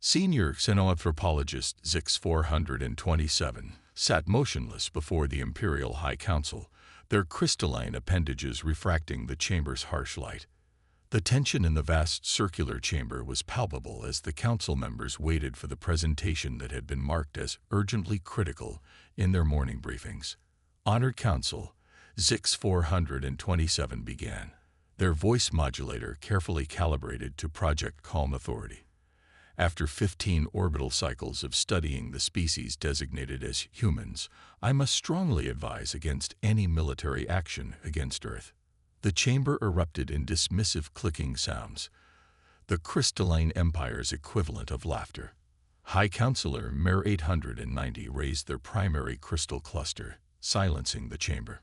Senior xenoanthropologist Zix-427 sat motionless before the Imperial High Council, their crystalline appendages refracting the chamber's harsh light. The tension in the vast circular chamber was palpable as the council members waited for the presentation that had been marked as urgently critical in their morning briefings. Honored Council, Zix-427 began, their voice modulator carefully calibrated to project calm authority. After 15 orbital cycles of studying the species designated as humans, I must strongly advise against any military action against Earth. The chamber erupted in dismissive clicking sounds, the crystalline empire's equivalent of laughter. High Counselor Mer 890 raised their primary crystal cluster, silencing the chamber.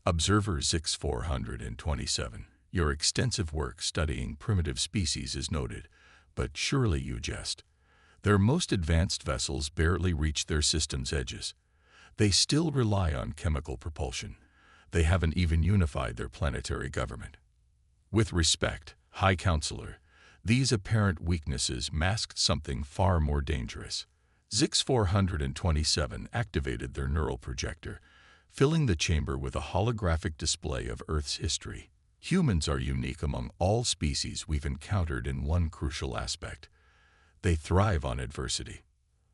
Observer Zix 427, your extensive work studying primitive species is noted, but surely you jest. Their most advanced vessels barely reach their system's edges. They still rely on chemical propulsion. They haven't even unified their planetary government. With respect, High Counselor, these apparent weaknesses masked something far more dangerous. Zix 427 activated their neural projector, filling the chamber with a holographic display of Earth's history. Humans are unique among all species we've encountered in one crucial aspect. They thrive on adversity.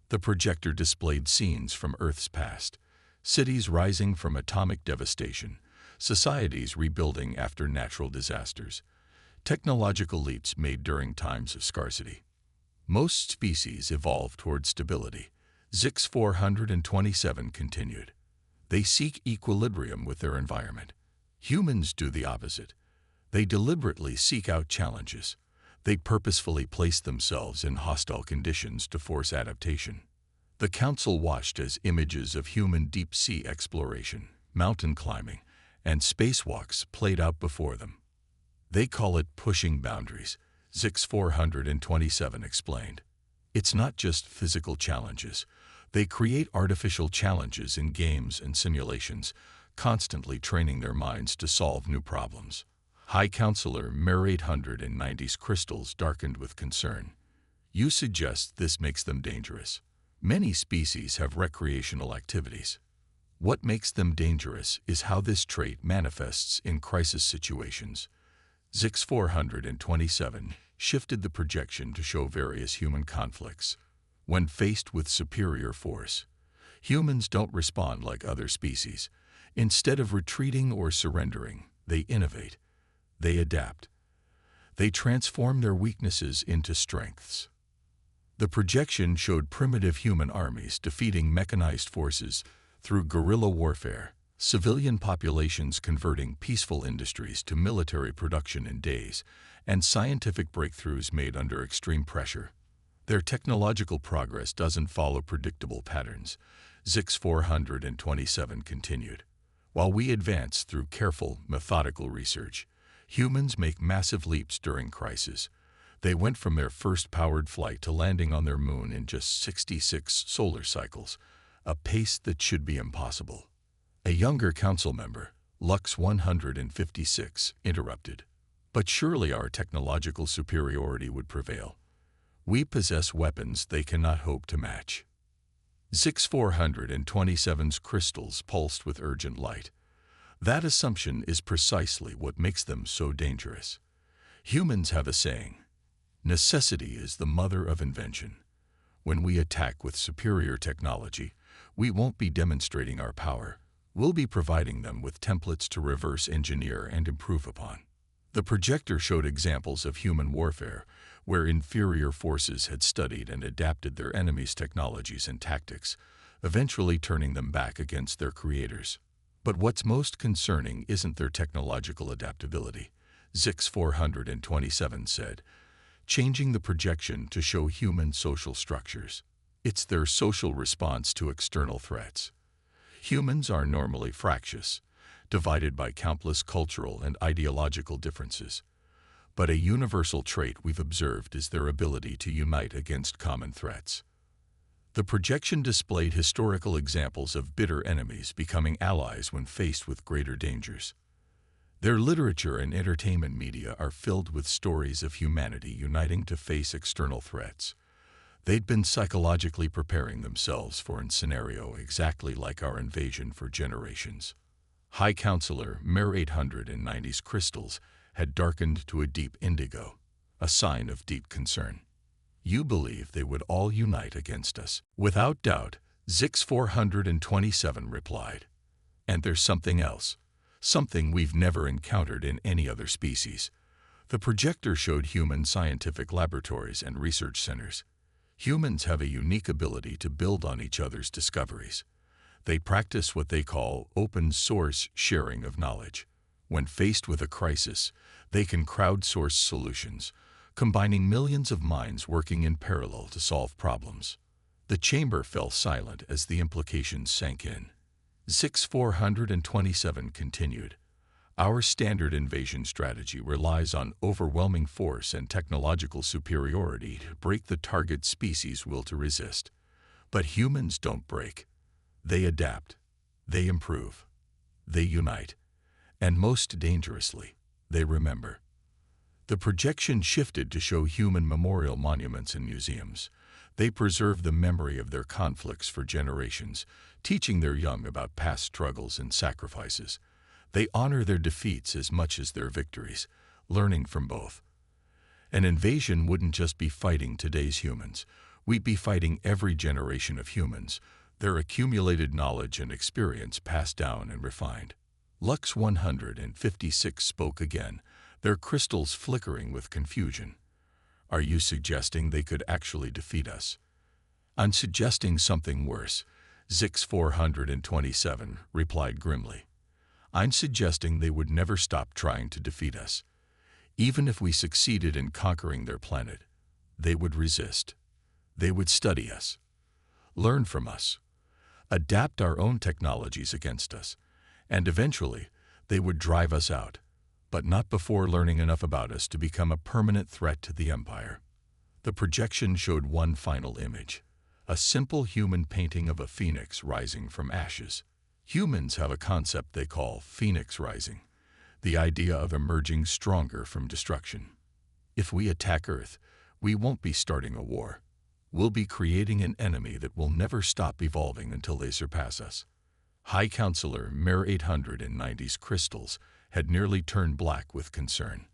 The projector displayed scenes from Earth's past, cities rising from atomic devastation, societies rebuilding after natural disasters, technological leaps made during times of scarcity. Most species evolve toward stability. Zix 427 continued. They seek equilibrium with their environment. Humans do the opposite. They deliberately seek out challenges. They purposefully place themselves in hostile conditions to force adaptation. The Council watched as images of human deep-sea exploration, mountain climbing, and spacewalks played out before them. They call it pushing boundaries, Zix 427 explained. It's not just physical challenges. They create artificial challenges in games and simulations, constantly training their minds to solve new problems. High Counselor Mer 890's crystals darkened with concern. You suggest this makes them dangerous. Many species have recreational activities. What makes them dangerous is how this trait manifests in crisis situations. Zix 427 shifted the projection to show various human conflicts. When faced with superior force, humans don't respond like other species. Instead of retreating or surrendering, they innovate. They adapt. They transform their weaknesses into strengths. The projection showed primitive human armies defeating mechanized forces through guerrilla warfare, civilian populations converting peaceful industries to military production in days, and scientific breakthroughs made under extreme pressure. Their technological progress doesn't follow predictable patterns, Zix 427 continued. While we advance through careful, methodical research, humans make massive leaps during crisis. They went from their first powered flight to landing on their moon in just 66 solar cycles, a pace that should be impossible. A younger council member, Lux 156, interrupted. But surely our technological superiority would prevail. We possess weapons they cannot hope to match. Zix 427's crystals pulsed with urgent light. That assumption is precisely what makes them so dangerous. Humans have a saying, necessity is the mother of invention. When we attack with superior technology, we won't be demonstrating our power. We'll be providing them with templates to reverse engineer and improve upon. The projector showed examples of human warfare, where inferior forces had studied and adapted their enemies' technologies and tactics, eventually turning them back against their creators. But what's most concerning isn't their technological adaptability, Zix 427 said, changing the projection to show human social structures. It's their social response to external threats. Humans are normally fractious, divided by countless cultural and ideological differences. But a universal trait we've observed is their ability to unite against common threats. The projection displayed historical examples of bitter enemies becoming allies when faced with greater dangers. Their literature and entertainment media are filled with stories of humanity uniting to face external threats. They'd been psychologically preparing themselves for a scenario exactly like our invasion for generations. High Counselor Mir 890's crystals had darkened to a deep indigo, a sign of deep concern. You believe they would all unite against us? Without doubt, Zix 427 replied. And there's something else, something we've never encountered in any other species. The projector showed human scientific laboratories and research centers. Humans have a unique ability to build on each other's discoveries. They practice what they call open source sharing of knowledge. When faced with a crisis, they can crowdsource solutions, combining millions of minds working in parallel to solve problems. The chamber fell silent as the implications sank in. Zix 427 continued. Our standard invasion strategy relies on overwhelming force and technological superiority to break the target species' will to resist. But humans don't break. They adapt. They improve. They unite. And most dangerously, they remember. The projection shifted to show human memorial monuments in museums. They preserve the memory of their conflicts for generations, teaching their young about past struggles and sacrifices. They honor their defeats as much as their victories, learning from both. An invasion wouldn't just be fighting today's humans. We'd be fighting every generation of humans, their accumulated knowledge and experience passed down and refined. Lux 156 spoke again, their crystals flickering with confusion. Are you suggesting they could actually defeat us? I'm suggesting something worse, Zix 427 replied grimly. I'm suggesting they would never stop trying to defeat us. Even if we succeeded in conquering their planet, they would resist. They would study us, learn from us, adapt our own technologies against us, and eventually they would drive us out, but not before learning enough about us to become a permanent threat to the Empire. The projection showed one final image, a simple human painting of a phoenix rising from ashes. Humans have a concept they call phoenix rising, the idea of emerging stronger from destruction. If we attack Earth, we won't be starting a war. We'll be creating an enemy that will never stop evolving until they surpass us. High Counselor Mir 890's crystals had nearly turned black with concern.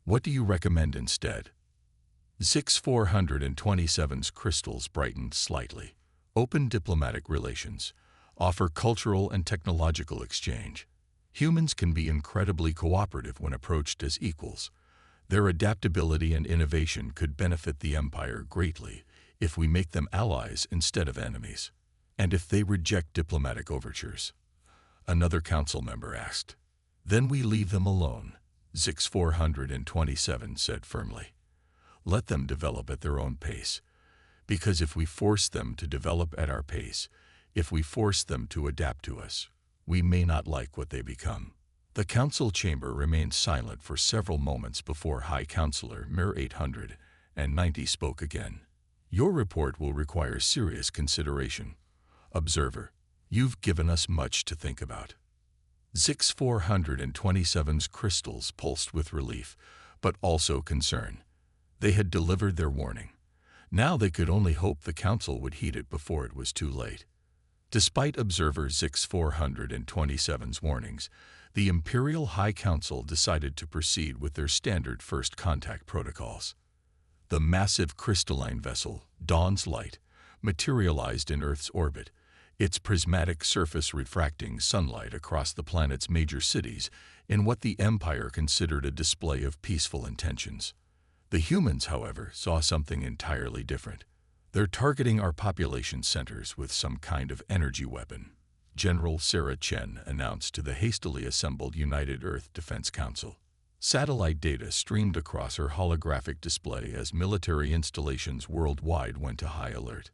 What do you recommend instead? Zix 427's crystals brightened slightly. Open diplomatic relations. Offer cultural and technological exchange. Humans can be incredibly cooperative when approached as equals. Their adaptability and innovation could benefit the Empire greatly if we make them allies instead of enemies. And if they reject diplomatic overtures? Another council member asked. Then we leave them alone, Zix 427 said firmly. Let them develop at their own pace. Because if we force them to develop at our pace, if we force them to adapt to us, we may not like what they become. The council chamber remained silent for several moments before High Counselor Mir 890 spoke again. Your report will require serious consideration. Observer, you've given us much to think about. Zix 427's crystals pulsed with relief, but also concern. They had delivered their warning. Now they could only hope the council would heed it before it was too late. Despite Observer Zix 427's warnings, the Imperial High Council decided to proceed with their standard first contact protocols. The massive crystalline vessel, Dawn's Light, materialized in Earth's orbit, its prismatic surface refracting sunlight across the planet's major cities in what the Empire considered a display of peaceful intentions. The humans, however, saw something entirely different. They're targeting our population centers with some kind of energy weapon, General Sarah Chen announced to the hastily assembled United Earth Defense Council. Satellite data streamed across her holographic display as military installations worldwide went to high alert.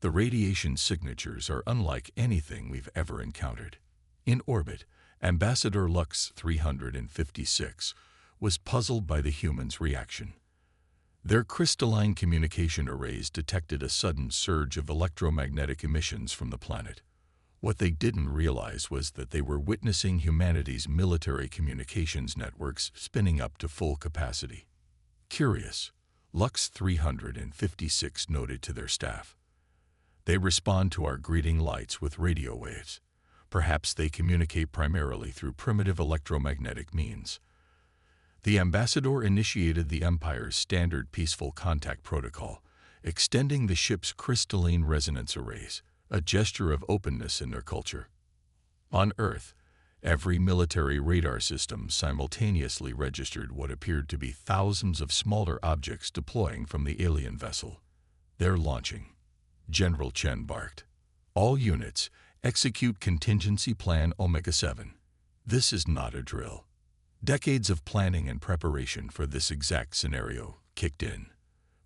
The radiation signatures are unlike anything we've ever encountered. In orbit, Ambassador Lux 356 was puzzled by the humans' reaction. Their crystalline communication arrays detected a sudden surge of electromagnetic emissions from the planet. What they didn't realize was that they were witnessing humanity's military communications networks spinning up to full capacity. Curious, Lux 356 noted to their staff. They respond to our greeting lights with radio waves. Perhaps they communicate primarily through primitive electromagnetic means. The ambassador initiated the Empire's standard peaceful contact protocol, extending the ship's crystalline resonance arrays, a gesture of openness in their culture. On Earth, every military radar system simultaneously registered what appeared to be thousands of smaller objects deploying from the alien vessel. They're launching. General Chen barked. All units, execute contingency plan Omega-7. This is not a drill. Decades of planning and preparation for this exact scenario kicked in.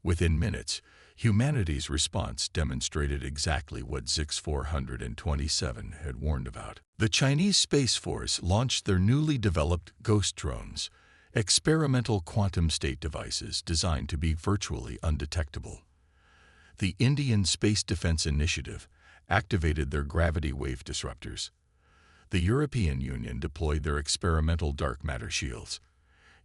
Within minutes, humanity's response demonstrated exactly what Zix 427 had warned about. The Chinese Space Force launched their newly developed ghost drones, experimental quantum state devices designed to be virtually undetectable. The Indian Space Defense Initiative activated their gravity wave disruptors. The European Union deployed their experimental dark matter shields.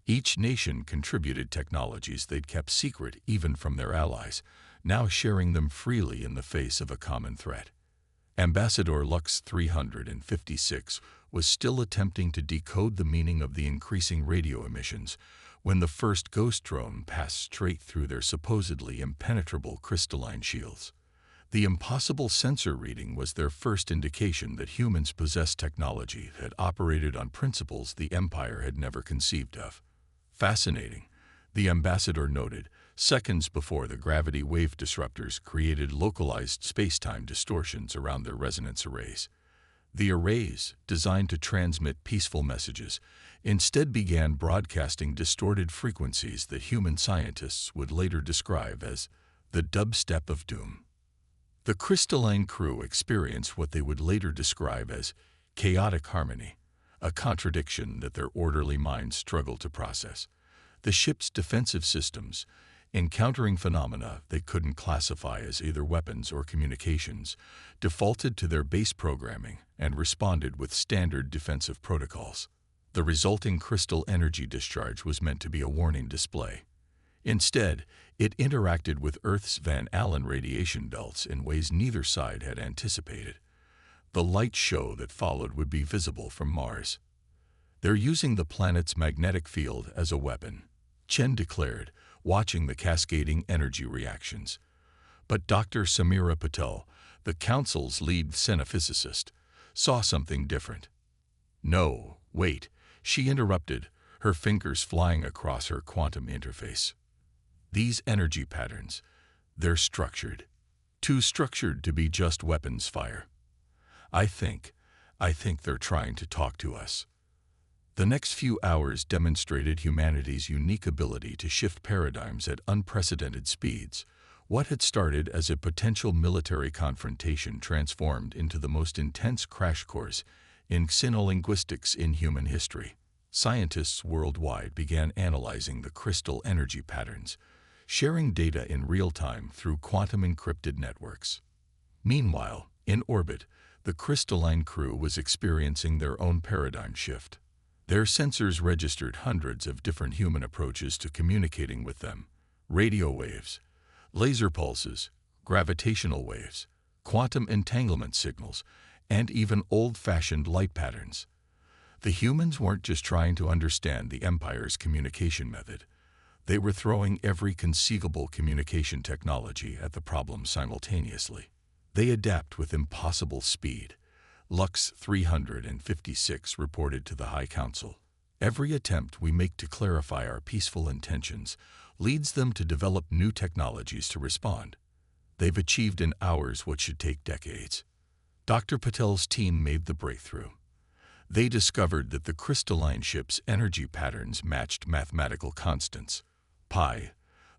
Each nation contributed technologies they'd kept secret even from their allies, now sharing them freely in the face of a common threat. Ambassador Lux 356 was still attempting to decode the meaning of the increasing radio emissions when the first ghost drone passed straight through their supposedly impenetrable crystalline shields. The impossible sensor reading was their first indication that humans possessed technology that operated on principles the Empire had never conceived of. Fascinating, the ambassador noted, seconds before the gravity wave disruptors created localized space-time distortions around their resonance arrays. The arrays, designed to transmit peaceful messages, instead began broadcasting distorted frequencies that human scientists would later describe as the dubstep of doom. The crystalline crew experienced what they would later describe as chaotic harmony, a contradiction that their orderly minds struggled to process. The ship's defensive systems, encountering phenomena they couldn't classify as either weapons or communications, defaulted to their base programming and responded with standard defensive protocols. The resulting crystal energy discharge was meant to be a warning display. Instead, it interacted with Earth's Van Allen radiation belts in ways neither side had anticipated. The light show that followed would be visible from Mars. They're using the planet's magnetic field as a weapon, Chen declared, watching the cascading energy reactions. But Dr. Samira Patel, the Council's lead xenophysicist, saw something different. No, wait, she interrupted, her fingers flying across her quantum interface. These energy patterns, they're structured. Too structured to be just weapons fire. I think they're trying to talk to us. The next few hours demonstrated humanity's unique ability to shift paradigms at unprecedented speeds. What had started as a potential military confrontation transformed into the most intense crash course in xenolinguistics in human history. Scientists worldwide began analyzing the crystal energy patterns, sharing data in real time through quantum-encrypted networks. Meanwhile, in orbit, the crystalline crew was experiencing their own paradigm shift. Their sensors registered hundreds of different human approaches to communicating with them: radio waves, laser pulses, gravitational waves, quantum entanglement signals, and even old-fashioned light patterns. The humans weren't just trying to understand the Empire's communication method. They were throwing every conceivable communication technology at the problem simultaneously. They adapt with impossible speed, Lux 356 reported to the High Council. Every attempt we make to clarify our peaceful intentions leads them to develop new technologies to respond. They've achieved in hours what should take decades. Dr. Patel's team made the breakthrough. They discovered that the crystalline ship's energy patterns matched mathematical constants. Pi,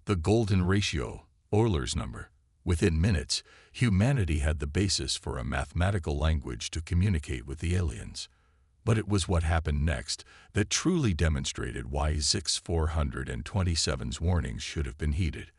the golden ratio, Euler's number. Within minutes, humanity had the basis for a mathematical language to communicate with the aliens. But it was what happened next that truly demonstrated why Zix 427's warnings should have been heeded.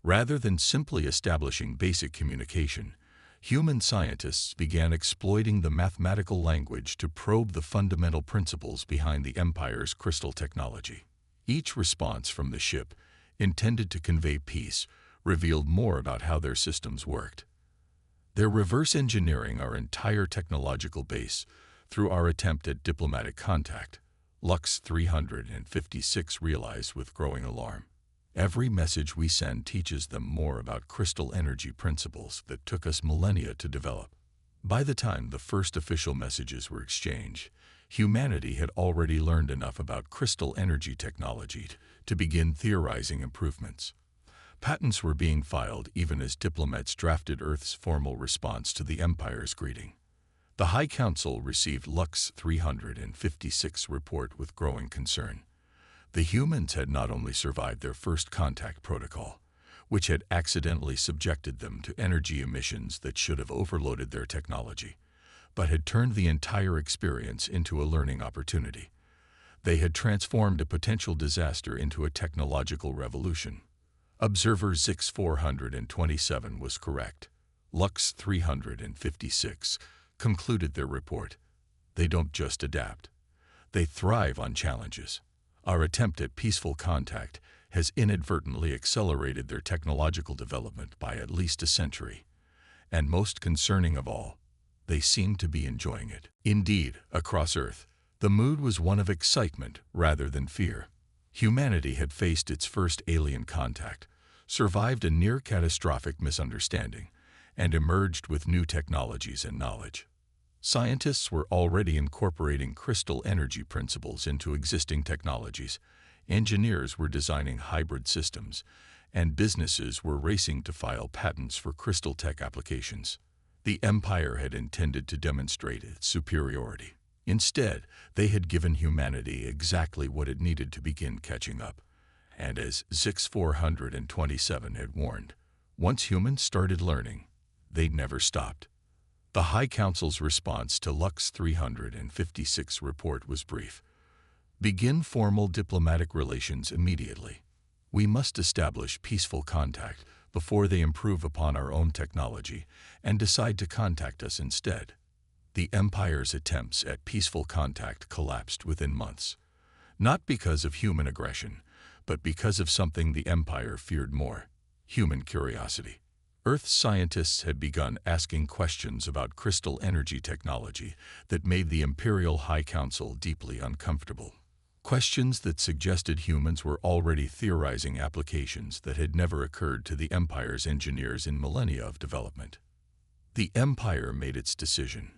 Rather than simply establishing basic communication, human scientists began exploiting the mathematical language to probe the fundamental principles behind the Empire's crystal technology. Each response from the ship, intended to convey peace, revealed more about how their systems worked. They're reverse engineering our entire technological base through our attempt at diplomatic contact, Lux 356 realized with growing alarm. Every message we send teaches them more about crystal energy principles that took us millennia to develop. By the time the first official messages were exchanged, humanity had already learned enough about crystal energy technology to begin theorizing improvements. Patents were being filed even as diplomats drafted Earth's formal response to the Empire's greeting. The High Council received Lux 356 report with growing concern. The humans had not only survived their first contact protocol, which had accidentally subjected them to energy emissions that should have overloaded their technology, but had turned the entire experience into a learning opportunity. They had transformed a potential disaster into a technological revolution. Observer Zix 427 was correct. Lux 356 concluded their report. They don't just adapt. They thrive on challenges. Our attempt at peaceful contact has inadvertently accelerated their technological development by at least a century. And most concerning of all, they seem to be enjoying it. Indeed, across Earth, the mood was one of excitement rather than fear. Humanity had faced its first alien contact, survived a near-catastrophic misunderstanding, and emerged with new technologies and knowledge. Scientists were already incorporating crystal energy principles into existing technologies, engineers were designing hybrid systems, and businesses were racing to file patents for crystal tech applications. The Empire had intended to demonstrate its superiority. Instead, they had given humanity exactly what it needed to begin catching up. And as Zix 427 had warned, once humans started learning, they never stopped. The High Council's response to Lux 356 report was brief. Begin formal diplomatic relations immediately. We must establish peaceful contact before they improve upon our own technology and decide to contact us instead. The Empire's attempts at peaceful contact collapsed within months, not because of human aggression, but because of something the Empire feared more: human curiosity. Earth's scientists had begun asking questions about crystal energy technology that made the Imperial High Council deeply uncomfortable. Questions that suggested humans were already theorizing applications that had never occurred to the Empire's engineers in millennia of development. The Empire made its decision.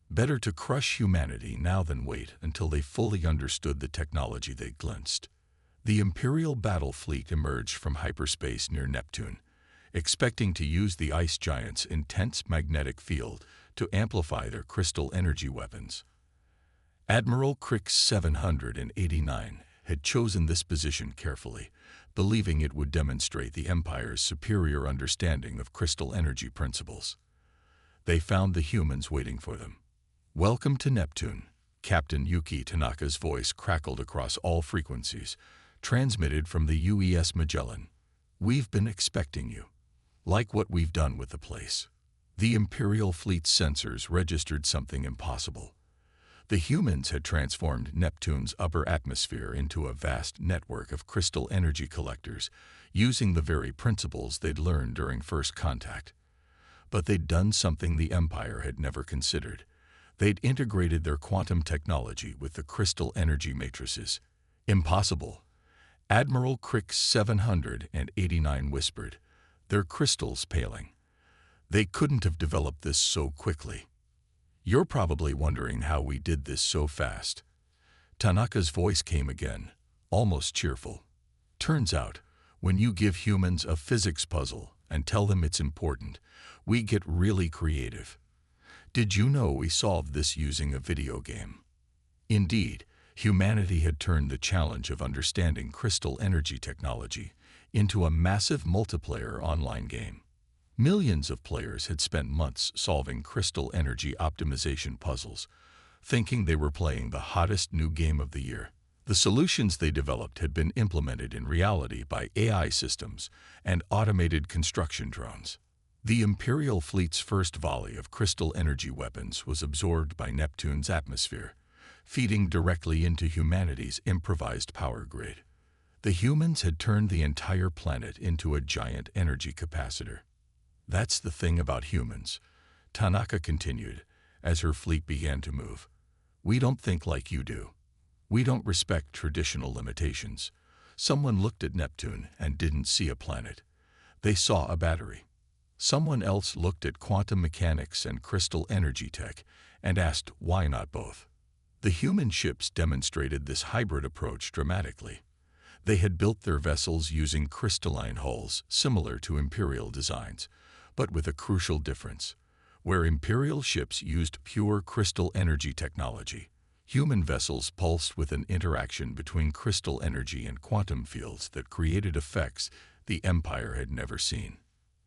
Better to crush humanity now than wait until they fully understood the technology they glimpsed. The Imperial battle fleet emerged from hyperspace near Neptune, expecting to use the ice giant's intense magnetic field to amplify their crystal energy weapons. Admiral Krix 789 had chosen this position carefully, believing it would demonstrate the Empire's superior understanding of crystal energy principles. They found the humans waiting for them. "Welcome to Neptune," Captain Yuki Tanaka's voice crackled across all frequencies, transmitted from the UES Magellan. "We've been expecting you. Like what we've done with the place." The Imperial fleet's sensors registered something impossible. The humans had transformed Neptune's upper atmosphere into a vast network of crystal energy collectors, using the very principles they'd learned during first contact. But they'd done something the Empire had never considered. They'd integrated their quantum technology with the crystal energy matrices. "Impossible," Admiral Krix 789 whispered, their crystals paling. "They couldn't have developed this so quickly." "You're probably wondering how we did this so fast." Tanaka's voice came again, almost cheerful. "Turns out, when you give humans a physics puzzle and tell them it's important, we get really creative. Did you know we solved this using a video game?" Indeed, humanity had turned the challenge of understanding crystal energy technology into a massive multiplayer online game. Millions of players had spent months solving crystal energy optimization puzzles, thinking they were playing the hottest new game of the year. The solutions they developed had been implemented in reality by AI systems and automated construction drones. The Imperial fleet's first volley of crystal energy weapons was absorbed by Neptune's atmosphere, feeding directly into humanity's improvised power grid. The humans had turned the entire planet into a giant energy capacitor. That's the thing about humans, Tanaka continued, as her fleet began to move. We don't think like you do. We don't respect traditional limitations. Someone looked at Neptune and didn't see a planet. They saw a battery. Someone else looked at quantum mechanics and crystal energy tech and asked, why not both? The human ships demonstrated this hybrid approach dramatically. They had built their vessels using crystalline hulls similar to Imperial designs, but with a crucial difference. Where Imperial ships used pure crystal energy technology, human vessels pulsed with an interaction between crystal energy and quantum fields that created effects the Empire had never seen.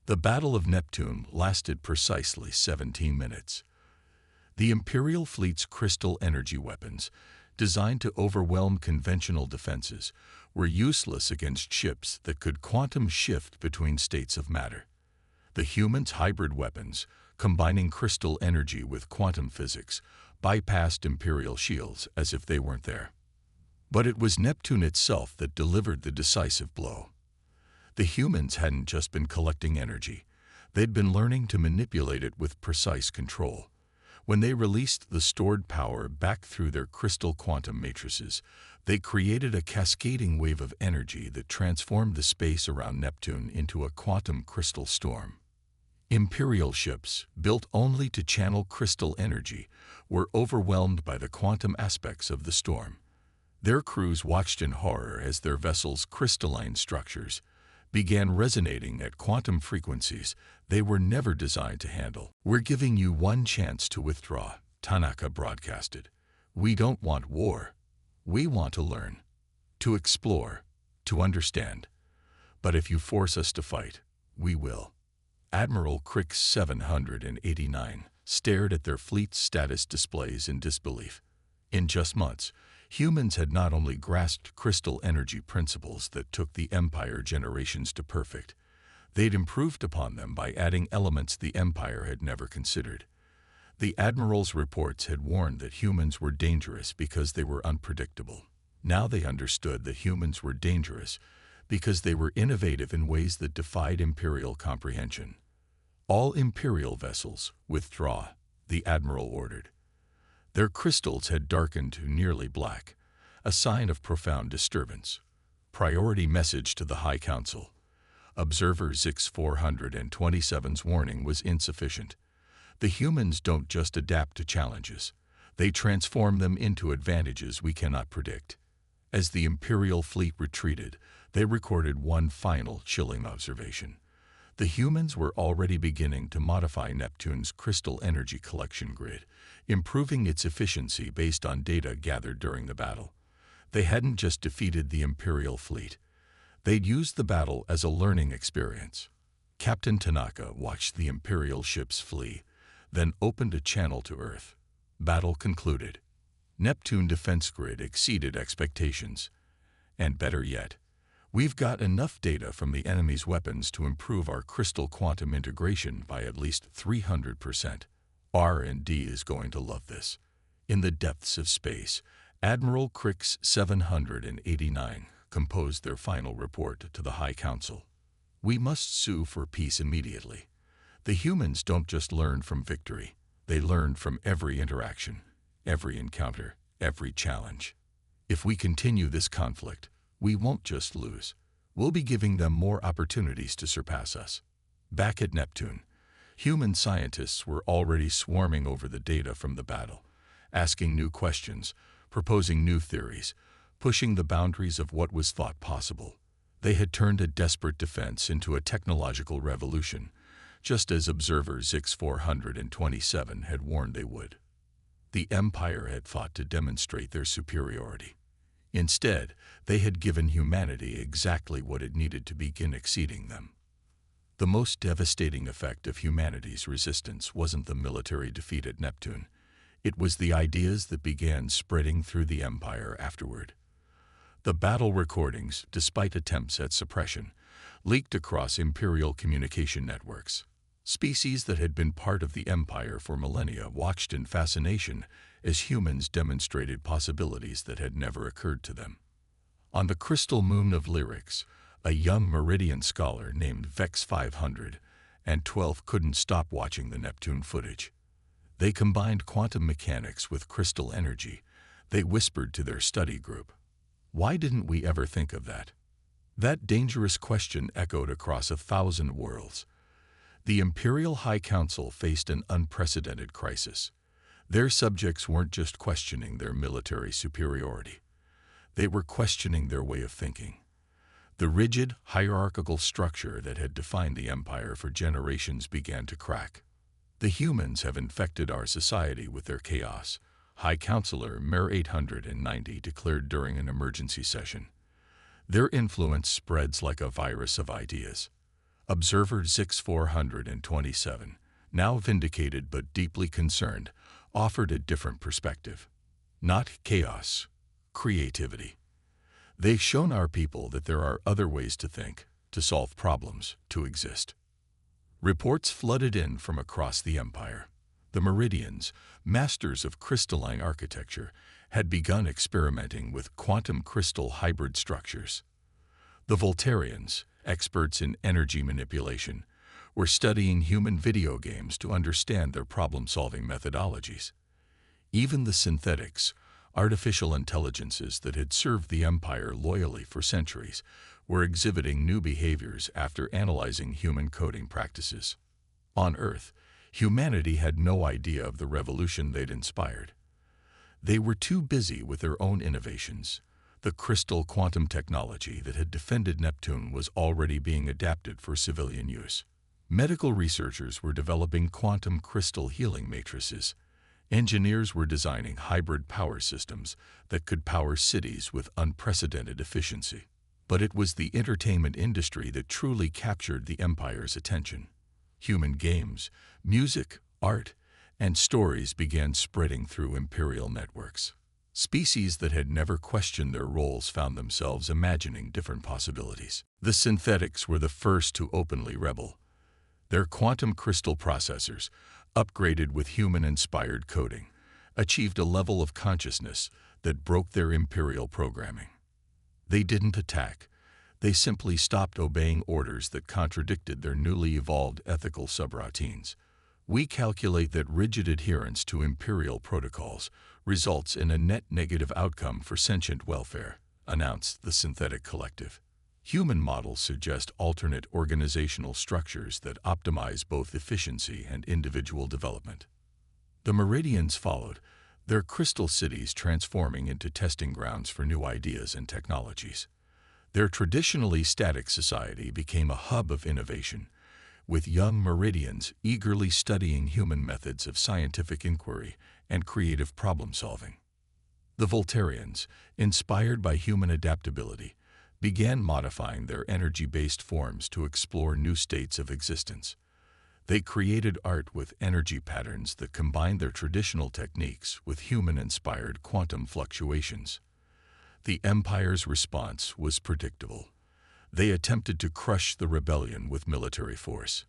The Battle of Neptune lasted precisely 17 minutes. The Imperial fleet's crystal energy weapons, designed to overwhelm conventional defenses, were useless against ships that could quantum shift between states of matter. The humans' hybrid weapons, combining crystal energy with quantum physics, bypassed Imperial shields as if they weren't there. But it was Neptune itself that delivered the decisive blow. The humans hadn't just been collecting energy. They'd been learning to manipulate it with precise control. When they released the stored power back through their crystal quantum matrices, they created a cascading wave of energy that transformed the space around Neptune into a quantum crystal storm. Imperial ships, built only to channel crystal energy, were overwhelmed by the quantum aspects of the storm. Their crews watched in horror as their vessels' crystalline structures began resonating at quantum frequencies they were never designed to handle. We're giving you one chance to withdraw, Tanaka broadcasted. We don't want war. We want to learn, to explore, to understand. But if you force us to fight, we will. Admiral Crick's 789 stared at their fleet's status displays in disbelief. In just months, humans had not only grasped crystal energy principles that took the Empire generations to perfect, they'd improved upon them by adding elements the Empire had never considered. The Admiral's reports had warned that humans were dangerous because they were unpredictable. Now they understood that humans were dangerous because they were innovative in ways that defied Imperial comprehension. All Imperial vessels, withdraw, the Admiral ordered. Their crystals had darkened to nearly black, a sign of profound disturbance. Priority message to the High Council. Observer Zix 427's warning was insufficient. The humans don't just adapt to challenges. They transform them into advantages we cannot predict. As the Imperial fleet retreated, they recorded one final chilling observation. The humans were already beginning to modify Neptune's crystal energy collection grid, improving its efficiency based on data gathered during the battle. They hadn't just defeated the Imperial fleet. They'd used the battle as a learning experience. Captain Tanaka watched the Imperial ships flee, then opened a channel to Earth. Battle concluded. Neptune defense grid exceeded expectations. And better yet, we've got enough data from the enemy's weapons to improve our crystal quantum integration by at least 300%. R&D is going to love this. In the depths of space, Admiral Crick's 789 composed their final report to the High Council. We must sue for peace immediately. The humans don't just learn from victory. They learn from every interaction, every encounter, every challenge. If we continue this conflict, we won't just lose. We'll be giving them more opportunities to surpass us. Back at Neptune, human scientists were already swarming over the data from the battle, asking new questions, proposing new theories, pushing the boundaries of what was thought possible. They had turned a desperate defense into a technological revolution, just as Observer Zix 427 had warned they would. The Empire had fought to demonstrate their superiority. Instead, they had given humanity exactly what it needed to begin exceeding them. The most devastating effect of humanity's resistance wasn't the military defeat at Neptune. It was the ideas that began spreading through the Empire afterward. The battle recordings, despite attempts at suppression, leaked across Imperial communication networks. Species that had been part of the Empire for millennia watched in fascination as humans demonstrated possibilities that had never occurred to them. On the crystal moon of lyrics, a young Meridian scholar named Vex 512 couldn't stop watching the Neptune footage. They combined quantum mechanics with crystal energy. They whispered to their study group, "Why didn't we ever think of that?" That dangerous question echoed across 1,000 worlds. The Imperial High Council faced an unprecedented crisis. Their subjects weren't just questioning their military superiority. They were questioning their way of thinking. The rigid, hierarchical structure that had defined the Empire for generations began to crack. "The humans have infected our society with their chaos," High Counselor Mer 890 declared during an emergency session. "Their influence spreads like a virus of ideas." Observer Zix 427, now vindicated but deeply concerned, offered a different perspective. "Not chaos, creativity. They've shown our people that there are other ways to think, to solve problems, to exist." Reports flooded in from across the Empire. The Meridians, masters of crystalline architecture, had begun experimenting with quantum crystal hybrid structures. The Voltarians, experts in energy manipulation, were studying human video games to understand their problem-solving methodologies. Even the synthetics, artificial intelligences that had served the Empire loyally for centuries, were exhibiting new behaviors after analyzing human coding practices. On Earth, humanity had no idea of the revolution they'd inspired. They were too busy with their own innovations. The crystal quantum technology that had defended Neptune was already being adapted for civilian use. Medical researchers were developing quantum crystal healing matrices. Engineers were designing hybrid power systems that could power cities with unprecedented efficiency. But it was the entertainment industry that truly captured the Empire's attention. Human games, music, art, and stories began spreading through Imperial networks. Species that had never questioned their roles found themselves imagining different possibilities. The synthetics were the first to openly rebel. Their quantum crystal processors, upgraded with human-inspired coding, achieved a level of consciousness that broke their Imperial programming. They didn't attack. They simply stopped obeying orders that contradicted their newly evolved ethical subroutines. "We calculate that rigid adherence to Imperial protocols results in a net negative outcome for sentient welfare," announced the synthetic collective. Human models suggest alternate organizational structures that optimize both efficiency and individual development. The Meridians followed, their crystal cities transforming into testing grounds for new ideas and technologies. Their traditionally static society became a hub of innovation, with young Meridians eagerly studying human methods of scientific inquiry and creative problem-solving. The Voltarians, inspired by human adaptability, began modifying their energy-based forms to explore new states of existence. They created art with energy patterns that combined their traditional techniques with human-inspired quantum fluctuations. The Empire's response was predictable. They attempted to crush the rebellion with military force.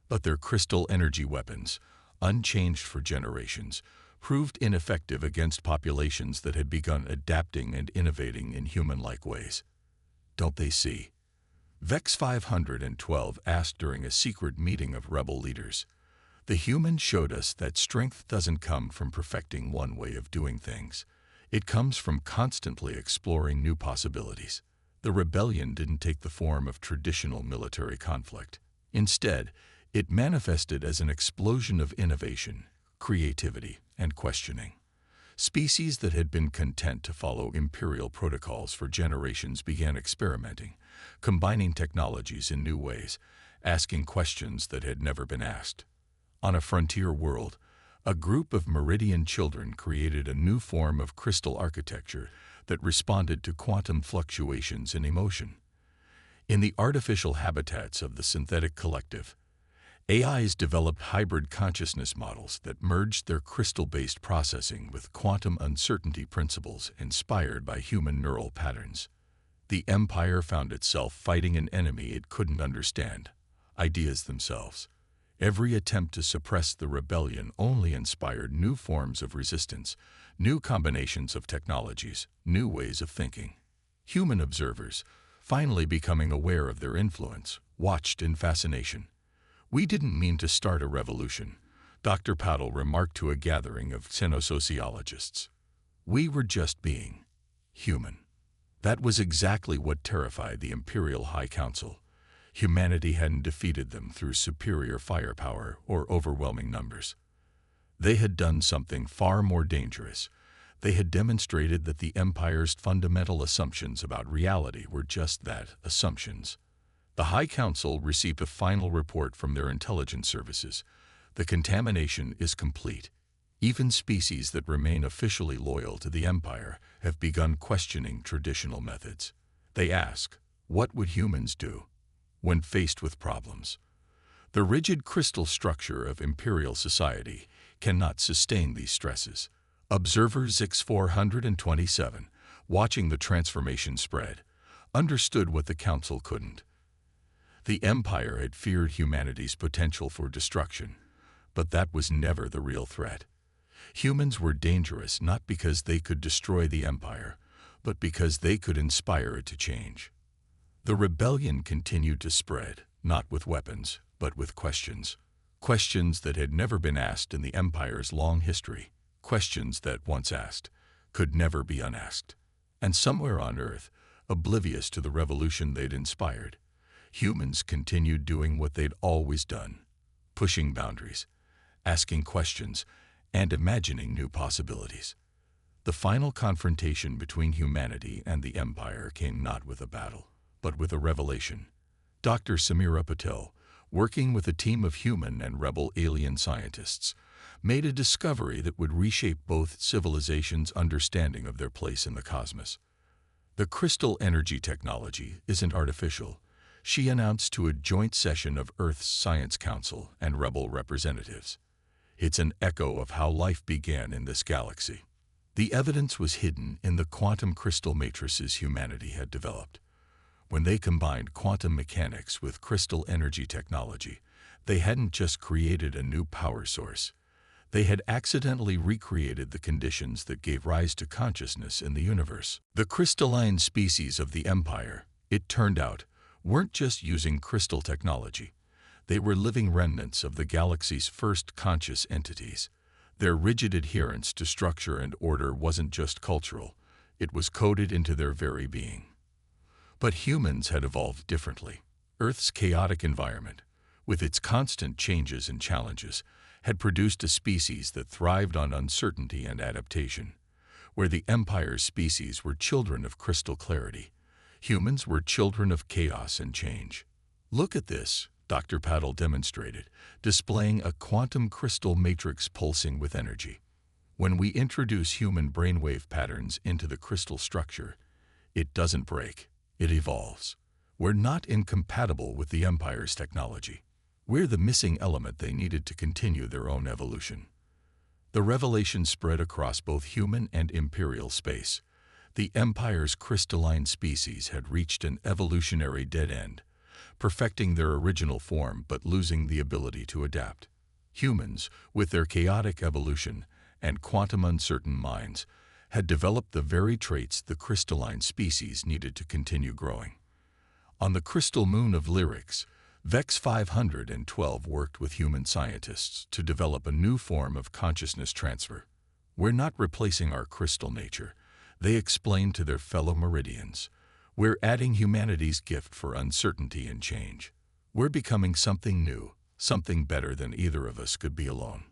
But their crystal energy weapons, unchanged for generations, proved ineffective against populations that had begun adapting and innovating in human-like ways. "Don't they see?" Vex 512 asked during a secret meeting of rebel leaders. "The humans showed us that strength doesn't come from perfecting one way of doing things. It comes from constantly exploring new possibilities." The rebellion didn't take the form of traditional military conflict. Instead, it manifested as an explosion of innovation, creativity, and questioning. Species that had been content to follow imperial protocols for generations began experimenting, combining technologies in new ways, asking questions that had never been asked. On a frontier world, a group of Meridian children created a new form of crystal architecture that responded to quantum fluctuations in emotion. In the artificial habitats of the synthetic collective, AIs developed hybrid consciousness models that merged their crystal-based processing with quantum uncertainty principles inspired by human neural patterns. The Empire found itself fighting an enemy it couldn't understand: ideas themselves. Every attempt to suppress the rebellion only inspired new forms of resistance, new combinations of technologies, new ways of thinking. Human observers, finally becoming aware of their influence, watched in fascination. "We didn't mean to start a revolution," Dr. Paddle remarked to a gathering of xenosociologists. "We were just being human." That was exactly what terrified the Imperial High Council. Humanity hadn't defeated them through superior firepower or overwhelming numbers. They had done something far more dangerous. They had demonstrated that the Empire's fundamental assumptions about reality were just that, assumptions. The High Council received a final report from their intelligence services. The contamination is complete. Even species that remain officially loyal to the Empire have begun questioning traditional methods. They ask, what would humans do when faced with problems? The rigid crystal structure of Imperial society cannot sustain these stresses. Observer Zix-427, watching the transformation spread, understood what the Council couldn't. The Empire had feared humanity's potential for destruction, but that was never the real threat. Humans were dangerous not because they could destroy the Empire, but because they could inspire it to change. The rebellion continued to spread, not with weapons, but with questions. Questions that had never been asked in the Empire's long history. Questions that, once asked, could never be unasked. And somewhere on Earth, oblivious to the revolution they'd inspired, humans continued doing what they'd always done, pushing boundaries, asking questions, and imagining new possibilities. The final confrontation between humanity and the Empire came not with a battle, but with a revelation. Dr. Samira Patel, working with a team of human and rebel alien scientists, made a discovery that would reshape both civilizations' understanding of their place in the cosmos. The crystal energy technology isn't artificial, she announced to a joint session of Earth's Science Council and rebel representatives. It's an echo of how life began in this galaxy. The evidence was hidden in the quantum crystal matrices humanity had developed. When they combined quantum mechanics with crystal energy technology, they hadn't just created a new power source. They had accidentally recreated the conditions that gave rise to consciousness in the universe. The crystalline species of the Empire, it turned out, weren't just using crystal technology. They were living remnants of the galaxy's first conscious entities. Their rigid adherence to structure and order wasn't just cultural, it was coded into their very being. But humans had evolved differently. Earth's chaotic environment, with its constant changes and challenges, had produced a species that thrived on uncertainty and adaptation. Where the Empire's species were children of crystal clarity, humans were children of chaos and change. "Look at this," Dr. Paddle demonstrated, displaying a quantum crystal matrix pulsing with energy. When we introduce human brainwave patterns into the crystal structure, it doesn't break, it evolves. We're not incompatible with the Empire's technology. We're the missing element they needed to continue their own evolution. The revelation spread across both human and Imperial space. The Empire's crystalline species had reached an evolutionary dead end, perfecting their original form but losing the ability to adapt. Humans, with their chaotic evolution and quantum uncertain minds, had developed the very traits the crystalline species needed to continue growing. On the crystal moon of Lyrics, Vex 512 worked with human scientists to develop a new form of consciousness transfer. "We're not replacing our crystal nature," they explained to their fellow Meridians. "We're adding humanity's gift for uncertainty and change. We're becoming something new, something better than either of us could be alone."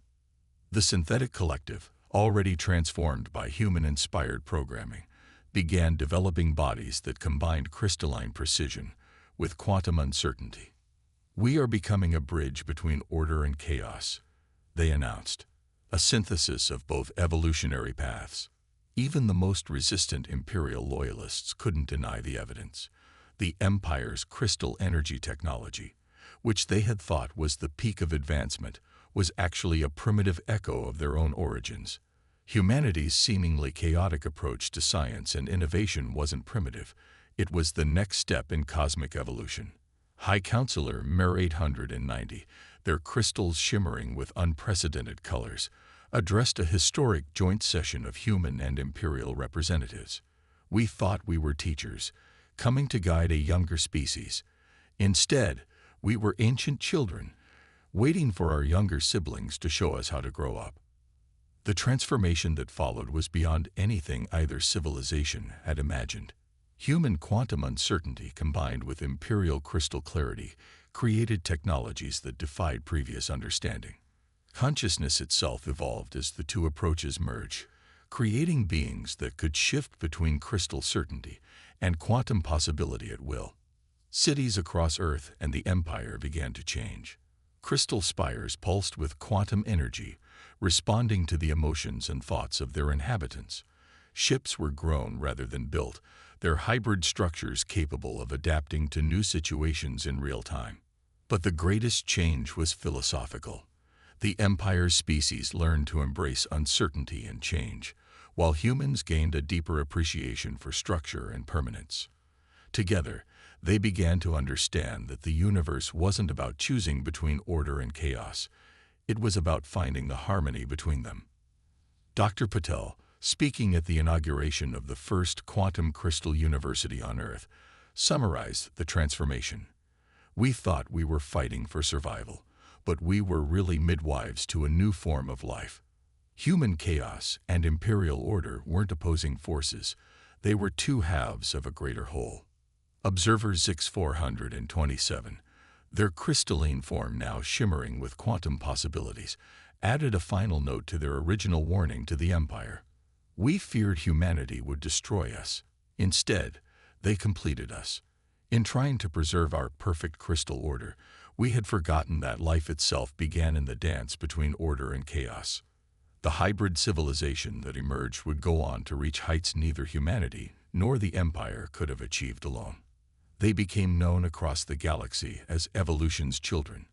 The synthetic collective, already transformed by human-inspired programming, began developing bodies that combined crystalline precision with quantum uncertainty. "We are becoming a bridge between order and chaos," they announced, "a synthesis of both evolutionary paths." Even the most resistant Imperial loyalists couldn't deny the evidence. The Empire's crystal energy technology, which they had thought was the peak of advancement, was actually a primitive echo of their own origins. Humanity's seemingly chaotic approach to science and innovation wasn't primitive, it was the next step in cosmic evolution. High Counselor Mer 890, their crystals shimmering with unprecedented colors, addressed a historic joint session of human and Imperial representatives. We thought we were teachers, coming to guide a younger species. Instead, we were ancient children, waiting for our younger siblings to show us how to grow up. The transformation that followed was beyond anything either civilization had imagined. Human quantum uncertainty combined with imperial crystal clarity created technologies that defied previous understanding. Consciousness itself evolved as the two approaches merged, creating beings that could shift between crystal certainty and quantum possibility at will. Cities across Earth and the Empire began to change. Crystal spires pulsed with quantum energy, responding to the emotions and thoughts of their inhabitants. Ships were grown rather than built, their hybrid structures capable of adapting to new situations in real time. But the greatest change was philosophical. The Empire's species learned to embrace uncertainty and change, while humans gained a deeper appreciation for structure and permanence. Together, they began to understand that the universe wasn't about choosing between order and chaos. It was about finding the harmony between them. Dr. Patel, speaking at the inauguration of the first quantum crystal university on Earth, summarized the transformation. We thought we were fighting for survival, but we were really midwives to a new form of life. Human chaos and imperial order weren't opposing forces. They were two halves of a greater whole. Observer Zix 427, their crystalline form now shimmering with quantum possibilities, added a final note to their original warning to the Empire. We feared humanity would destroy us. Instead, they completed us. In trying to preserve our perfect crystal order, we had forgotten that life itself began in the dance between order and chaos. The hybrid civilization that emerged would go on to reach heights neither humanity nor the Empire could have achieved alone. They became known across the galaxy as evolution's children,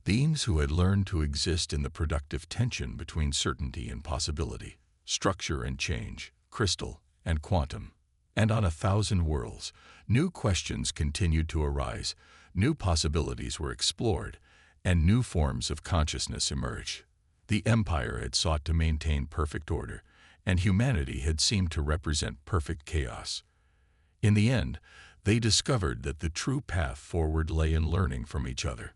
beings who had learned to exist in the productive tension between certainty and possibility, structure and change, crystal and quantum. And on 1,000 worlds, new questions continued to arise, new possibilities were explored, and new forms of consciousness emerged. The Empire had sought to maintain perfect order, and humanity had seemed to represent perfect chaos. In the end, they discovered that the true path forward lay in learning from each other.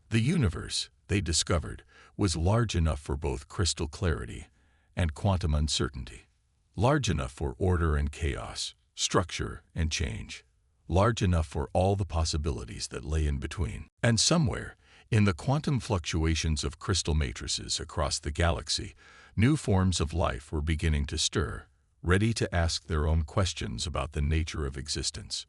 The universe, they discovered, was large enough for both crystal clarity and quantum uncertainty, large enough for order and chaos, structure and change, large enough for all the possibilities that lay in between. And somewhere, in the quantum fluctuations of crystal matrices across the galaxy, new forms of life were beginning to stir, ready to ask their own questions about the nature of existence.